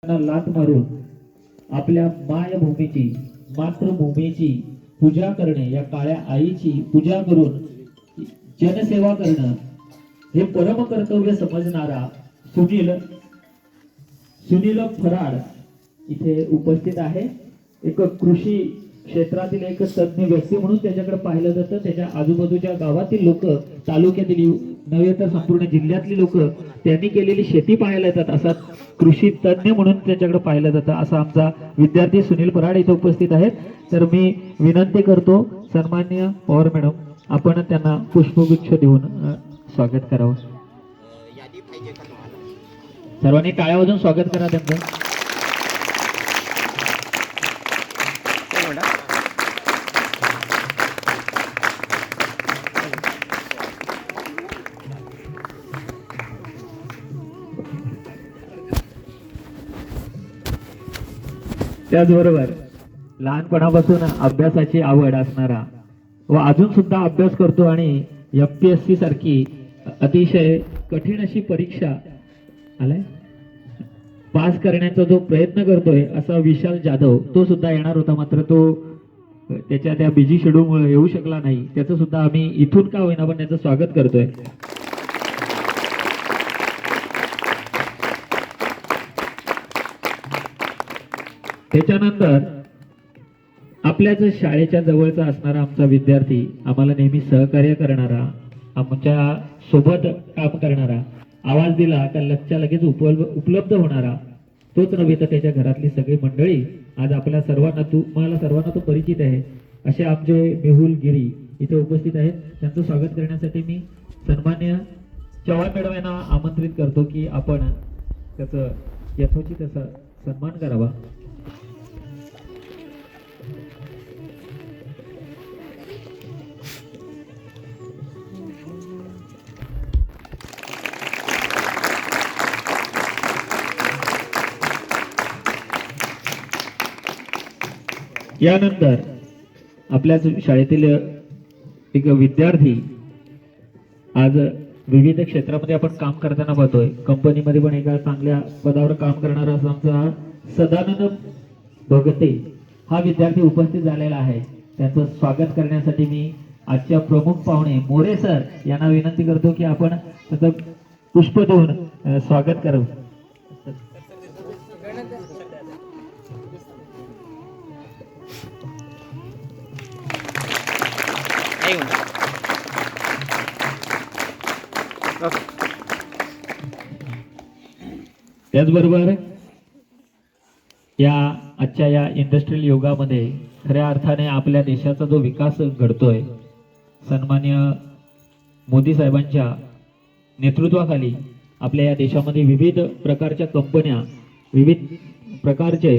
लाथ मारून आपल्या मायभूमीची मातृभूमीची पूजा करणे, या काळ्या आईची पूजा करून जनसेवा करणं हे परम कर्तव्य समजणारा सुनील फराड इथे उपस्थित आहे। एक कृषी क्षेत्रातील एक तज्ञ व्यक्ती म्हणून त्याच्याकडे पाहिलं जातं। त्याच्या आजूबाजूच्या गावातील लोक, तालुक्यातील नव्हे तर संपूर्ण जिल्ह्यातली लोक त्यांनी केलेली शेती पाहायला येतात। असा कृषी तज्ञ म्हणून त्याच्याकडे पाहिलं जातं। असा आमचा विद्यार्थी सुनील फराड इथे उपस्थित आहेत। तर मी विनंती करतो सन्माननीय पवार मॅडम, आपण त्यांना पुष्पगुच्छ देऊन स्वागत करावं। सर्वांनी टाळ्या वाजवून स्वागत करा त्यांचं। त्याचबरोबर लहानपणापासून अभ्यासाची आवड असणारा व अजून सुद्धा अभ्यास करतो आणि एमपीएससी सारखी अतिशय कठीण अशी परीक्षा आलाय पास करण्याचा जो प्रयत्न करतोय असा विशाल जाधव, तो सुद्धा येणार होता, मात्र तो त्याच्या त्या बिझी शेड्यूलमुळे येऊ शकला नाही। त्याचं सुद्धा आम्ही इथून का होईना पण त्याचं स्वागत करतोय। त्याच्यानंतर आपल्याच शाळेच्या जवळचा असणारा आमचा विद्यार्थी, आम्हाला नेहमी सहकार्य करणारा, आमच्या सोबत काम करणारा, आवाज दिला का लगच्या लगेच उपलब्ध होणारा, तोच नव्हे तर त्याच्या घरातली सगळी मंडळी आज आपल्या तुम्हाला सर्वांना तो परिचित आहे, असे आमचे मेहुल गिरी इथे उपस्थित आहेत। त्यांचं स्वागत करण्यासाठी मी सन्मान्य चव्हाण मॅडम यांना आमंत्रित करतो की आपण त्याचं यथोचित त्याचा सन्मान करावा। यानंतर आपल्याच शाळेतील एक विद्यार्थी, आज विविध क्षेत्रामध्ये आपण काम करताना पाहतोय, कंपनीमध्ये पण एका चांगल्या पदावर काम करणारा असा आमचा सदानंद भगते हा विद्यार्थी उपस्थित झालेला आहे। त्यांचं स्वागत करण्यासाठी मी आजच्या प्रमुख पाहुणे मोरे सर यांना विनंती करतो की आपण त्याचं पुष्प देऊन स्वागत करू। त्याचबरोबर आजच्या या इंडस्ट्रियल योगामध्ये खऱ्या अर्थाने आपल्या देशाचा जो विकास घडतोय, सन्माननीय मोदी साहेबांच्या नेतृत्वाखाली आपल्या या देशामध्ये विविध प्रकारच्या कंपन्या, विविध प्रकारचे